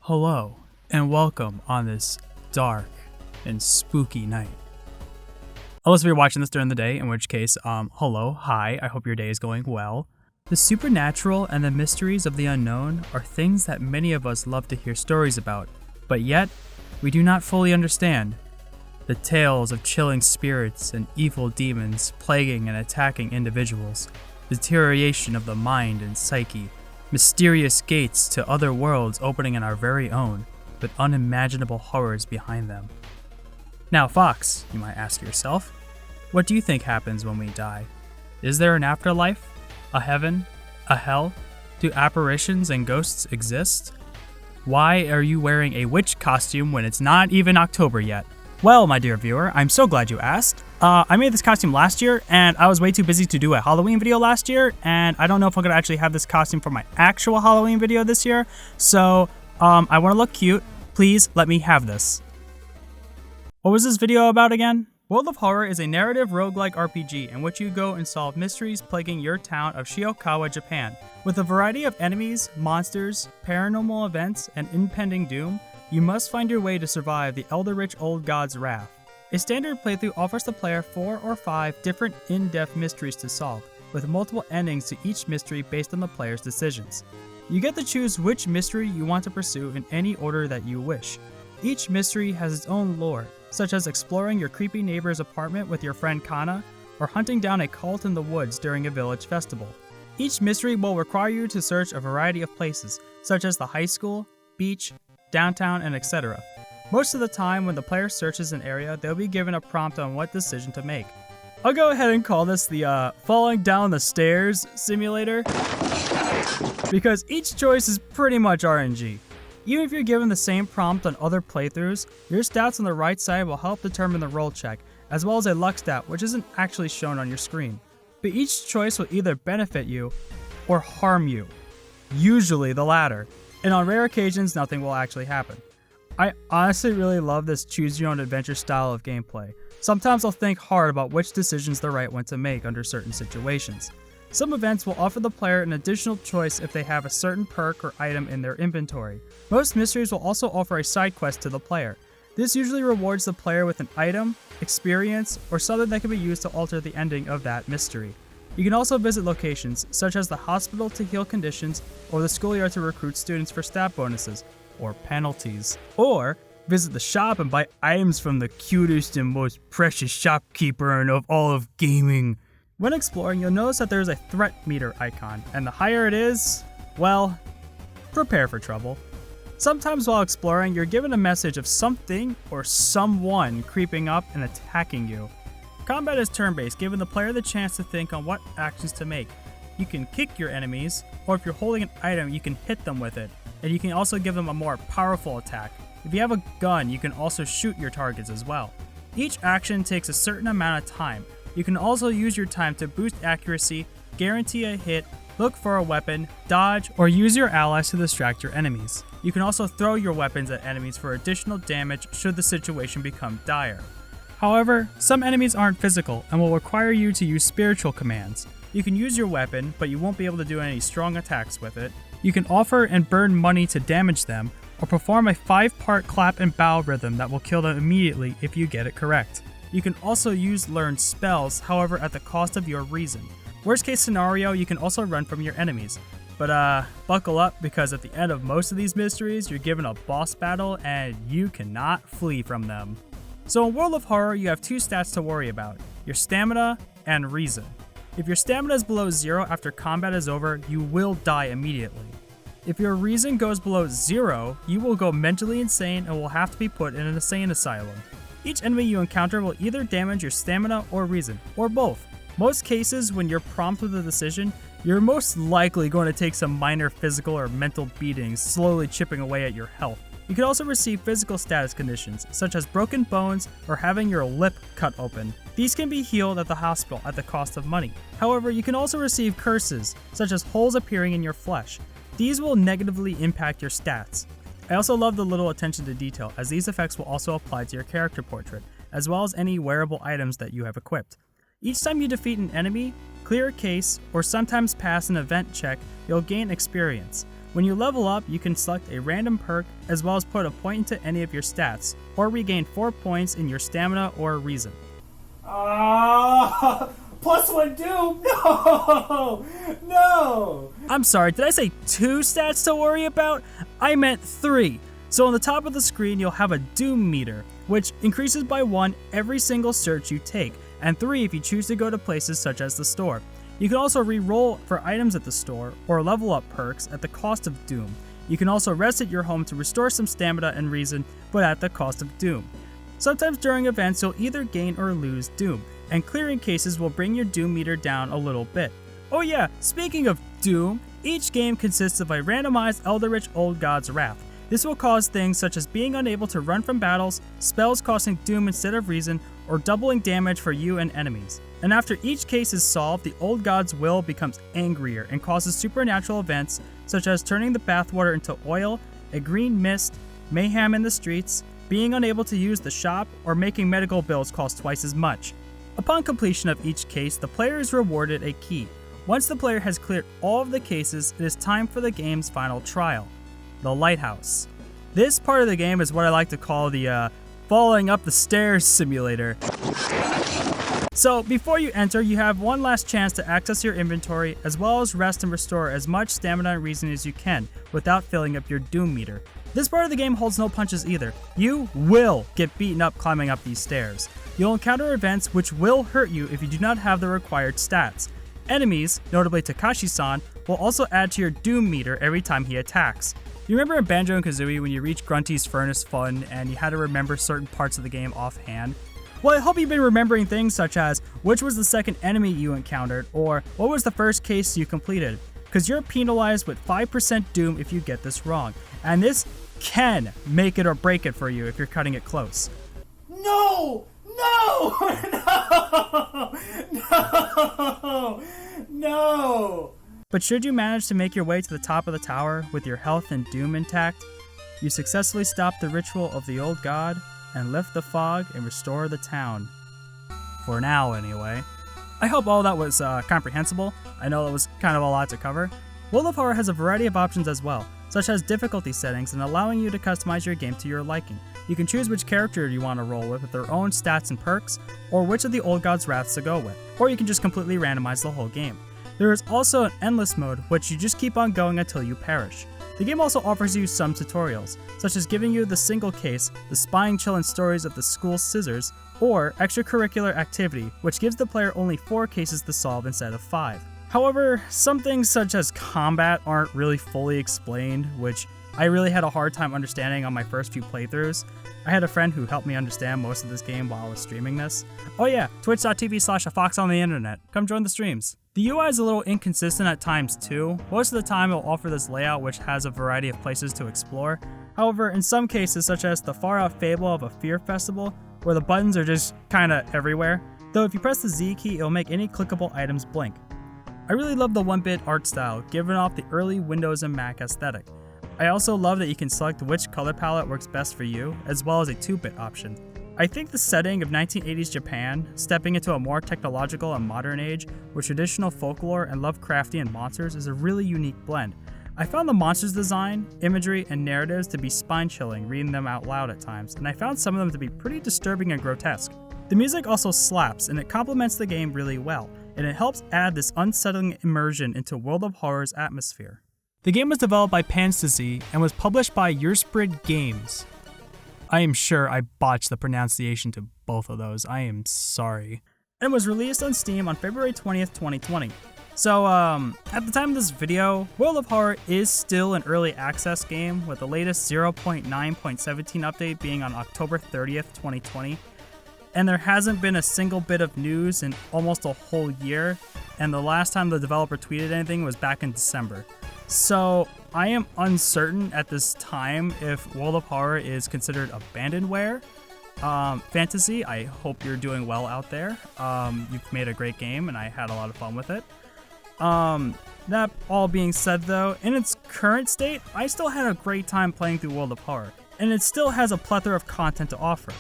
Hello, and welcome on this dark and spooky night. Unless you're watching this during the day, in which case, hello, hi, I hope your day is going well. The supernatural and the mysteries of the unknown are things that many of us love to hear stories about, but yet, we do not fully understand. The tales of chilling spirits and evil demons plaguing and attacking individuals, deterioration of the mind and psyche, mysterious gates to other worlds opening in our very own, with unimaginable horrors behind them. Now, Fox, you might ask yourself, what do you think happens when we die? Is there an afterlife? A heaven? A hell? Do apparitions and ghosts exist? Why are you wearing a witch costume when it's not even October yet? Well, my dear viewer, I'm so glad you asked. I made this costume last year, and I was way too busy to do a Halloween video last year, and I don't know if I'm gonna actually have this costume for my actual Halloween video this year, so I wanna look cute. Please let me have this. What was this video about again? World of Horror is a narrative roguelike RPG in which you go and solve mysteries plaguing your town of Shiokawa, Japan. With a variety of enemies, monsters, paranormal events, and impending doom, you must find your way to survive the Eldritch Old God's wrath. A standard playthrough offers the player 4 or 5 different in-depth mysteries to solve, with multiple endings to each mystery based on the player's decisions. You get to choose which mystery you want to pursue in any order that you wish. Each mystery has its own lore, such as exploring your creepy neighbor's apartment with your friend Kana, or hunting down a cult in the woods during a village festival. Each mystery will require you to search a variety of places, such as the high school, beach, downtown, and etc. Most of the time when the player searches an area, they'll be given a prompt on what decision to make. I'll go ahead and call this the falling down the stairs simulator, because each choice is pretty much RNG. Even if you're given the same prompt on other playthroughs, your stats on the right side will help determine the roll check, as well as a luck stat which isn't actually shown on your screen. But each choice will either benefit you or harm you, usually the latter. And on rare occasions, nothing will actually happen. I honestly really love this choose-your-own-adventure style of gameplay. Sometimes I'll think hard about which decision's the right one to make under certain situations. Some events will offer the player an additional choice if they have a certain perk or item in their inventory. Most mysteries will also offer a side quest to the player. This usually rewards the player with an item, experience, or something that can be used to alter the ending of that mystery. You can also visit locations, such as the hospital to heal conditions, or the schoolyard to recruit students for stat bonuses, or penalties. Or visit the shop and buy items from the cutest and most precious shopkeeper of all of gaming. When exploring, you'll notice that there's a threat meter icon, and the higher it is, well, prepare for trouble. Sometimes while exploring, you're given a message of something or someone creeping up and attacking you. Combat is turn-based, giving the player the chance to think on what actions to make. You can kick your enemies, or if you're holding an item, you can hit them with it, and you can also give them a more powerful attack. If you have a gun, you can also shoot your targets as well. Each action takes a certain amount of time. You can also use your time to boost accuracy, guarantee a hit, look for a weapon, dodge, or use your allies to distract your enemies. You can also throw your weapons at enemies for additional damage should the situation become dire. However, some enemies aren't physical and will require you to use spiritual commands. You can use your weapon, but you won't be able to do any strong attacks with it. You can offer and burn money to damage them, or perform a 5-part clap and bow rhythm that will kill them immediately if you get it correct. You can also use learned spells, however at the cost of your reason. Worst case scenario, you can also run from your enemies. But buckle up, because at the end of most of these mysteries, you're given a boss battle and you cannot flee from them. So in World of Horror, you have 2 stats to worry about, your stamina and reason. If your stamina is below 0 after combat is over, you will die immediately. If your reason goes below 0, you will go mentally insane and will have to be put in an insane asylum. Each enemy you encounter will either damage your stamina or reason, or both. Most cases, when you're prompted with a decision, you're most likely going to take some minor physical or mental beatings, slowly chipping away at your health. You can also receive physical status conditions, such as broken bones or having your lip cut open. These can be healed at the hospital at the cost of money. However, you can also receive curses, such as holes appearing in your flesh. These will negatively impact your stats. I also love the little attention to detail, as these effects will also apply to your character portrait, as well as any wearable items that you have equipped. Each time you defeat an enemy, clear a case, or sometimes pass an event check, you'll gain experience. When you level up, you can select a random perk as well as put a point into any of your stats, or regain 4 points in your stamina or reason. +1 Doom? No! No! I'm sorry, did I say 2 stats to worry about? I meant 3. So on the top of the screen, you'll have a Doom meter, which increases by 1 every single search you take, and 3 if you choose to go to places such as the store. You can also re-roll for items at the store, or level up perks at the cost of Doom. You can also rest at your home to restore some stamina and reason, but at the cost of Doom. Sometimes during events you'll either gain or lose Doom, and clearing cases will bring your Doom meter down a little bit. Oh yeah, speaking of Doom, each game consists of a randomized Eldritch Old God's Wrath. This will cause things such as being unable to run from battles, spells costing Doom instead of reason, or doubling damage for you and enemies. And after each case is solved, the Old God's will becomes angrier and causes supernatural events such as turning the bathwater into oil, a green mist, mayhem in the streets, being unable to use the shop, or making medical bills cost twice as much. Upon completion of each case, the player is rewarded a key. Once the player has cleared all of the cases, it is time for the game's final trial, the Lighthouse. This part of the game is what I like to call the falling up the stairs simulator. So before you enter, you have one last chance to access your inventory as well as rest and restore as much stamina and reason as you can without filling up your Doom meter. This part of the game holds no punches either. You will get beaten up climbing up these stairs. You'll encounter events which will hurt you if you do not have the required stats. Enemies, notably Takashi-san, will also add to your Doom meter every time he attacks. You remember in Banjo & Kazooie when you reached Grunty's Furnace Fun and you had to remember certain parts of the game offhand? Well, I hope you've been remembering things such as which was the second enemy you encountered, or what was the first case you completed, because you're penalized with 5% Doom if you get this wrong, and this can make it or break it for you if you're cutting it close. No! No! No! No! No! But should you manage to make your way to the top of the tower with your health and Doom intact, you successfully stop the ritual of the old god and lift the fog and restore the town. For now, anyway. I hope all that was comprehensible. I know it was kind of a lot to cover. World of Horror has a variety of options as well, such as difficulty settings and allowing you to customize your game to your liking. You can choose which character you want to roll with their own stats and perks, or which of the Old God's Wraths to go with, or you can just completely randomize the whole game. There is also an endless mode, which you just keep on going until you perish. The game also offers you some tutorials, such as giving you the single case, the spying chillin' stories of the school scissors, or extracurricular activity, which gives the player only 4 cases to solve instead of 5. However, some things such as combat aren't really fully explained, which I really had a hard time understanding on my first few playthroughs. I had a friend who helped me understand most of this game while I was streaming this. Oh yeah, twitch.tv/afoxontheinternet. Come join the streams. The UI is a little inconsistent at times too. Most of the time it'll offer this layout which has a variety of places to explore. However, in some cases such as the far out fable of a fear festival, where the buttons are just kinda everywhere, though if you press the Z key it'll make any clickable items blink. I really love the 1-bit art style, giving off the early Windows and Mac aesthetic. I also love that you can select which color palette works best for you, as well as a 2-bit option. I think the setting of 1980s Japan, stepping into a more technological and modern age with traditional folklore and Lovecraftian monsters, is a really unique blend. I found the monsters' design, imagery, and narratives to be spine-chilling reading them out loud at times, and I found some of them to be pretty disturbing and grotesque. The music also slaps, and it complements the game really well, and it helps add this unsettling immersion into World of Horror's atmosphere. The game was developed by Panstasy and was published by Yersprid Games. I am sure I botched the pronunciation to both of those. I am sorry. And was released on Steam on February 20th, 2020. So, at the time of this video, World of Horror is still an early access game, with the latest 0.9.17 update being on October 30th, 2020. And there hasn't been a single bit of news in almost a whole year, and the last time the developer tweeted anything was back in December. So I am uncertain at this time if World of Horror is considered abandonware. Fantasy, I hope you're doing well out there. You've made a great game and I had a lot of fun with it. That all being said though, in its current state, I still had a great time playing through World of Horror, and it still has a plethora of content to offer.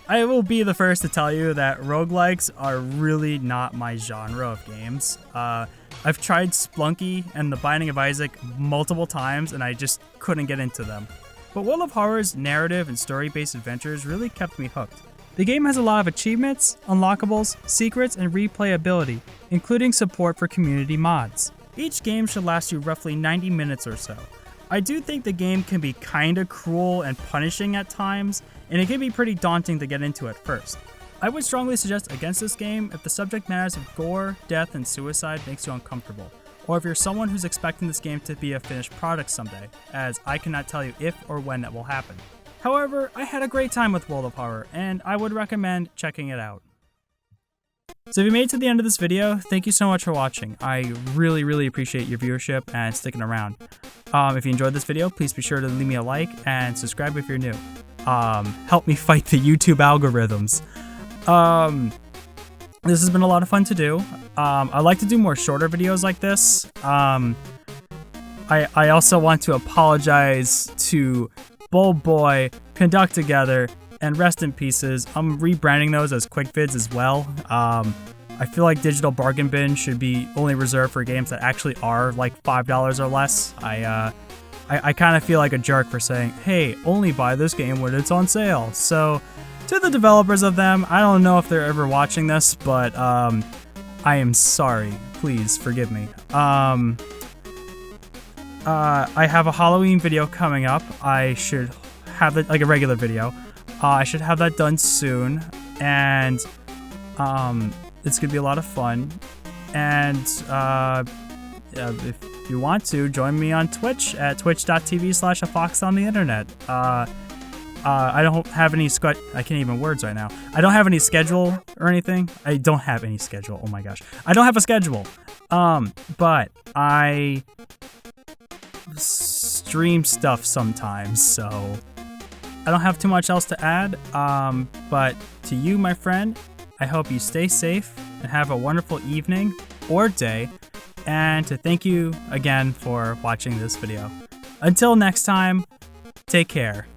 I will be the first to tell you that roguelikes are really not my genre of games. I've tried Splunky and The Binding of Isaac multiple times and I just couldn't get into them. But World of Horror's narrative and story-based adventures really kept me hooked. The game has a lot of achievements, unlockables, secrets, and replayability, including support for community mods. Each game should last you roughly 90 minutes or so. I do think the game can be kinda cruel and punishing at times, and it can be pretty daunting to get into at first. I would strongly suggest against this game if the subject matters of gore, death, and suicide makes you uncomfortable, or if you're someone who's expecting this game to be a finished product someday, as I cannot tell you if or when that will happen. However, I had a great time with World of Horror, and I would recommend checking it out. So if you made it to the end of this video, thank you so much for watching. I really appreciate your viewership and sticking around. If you enjoyed this video, please be sure to leave me a like and subscribe if you're new. Help me fight the YouTube algorithms. This has been a lot of fun to do. I like to do more shorter videos like this. I also want to apologize to Bold Boy, Conduct Together, and Rest in Pieces. I'm rebranding those as quick vids as well. I feel like Digital Bargain Bin should be only reserved for games that actually are like $5 or less. I kind of feel like a jerk for saying, hey, only buy this game when it's on sale. So to the developers of them, I don't know if they're ever watching this, but I am sorry. Please forgive me. I have a Halloween video coming up. I should have it like a regular video. I should have that done soon, and it's gonna be a lot of fun. And if you want to, join me on Twitch at twitch.tv/afoxontheinternet. I don't have any I can't even words right now. I don't have any schedule or anything. I don't have any schedule. Oh my gosh. I don't have a schedule. But I stream stuff sometimes, so I don't have too much else to add. But to you, my friend, I hope you stay safe and have a wonderful evening or day. And to thank you again for watching this video. Until next time, take care.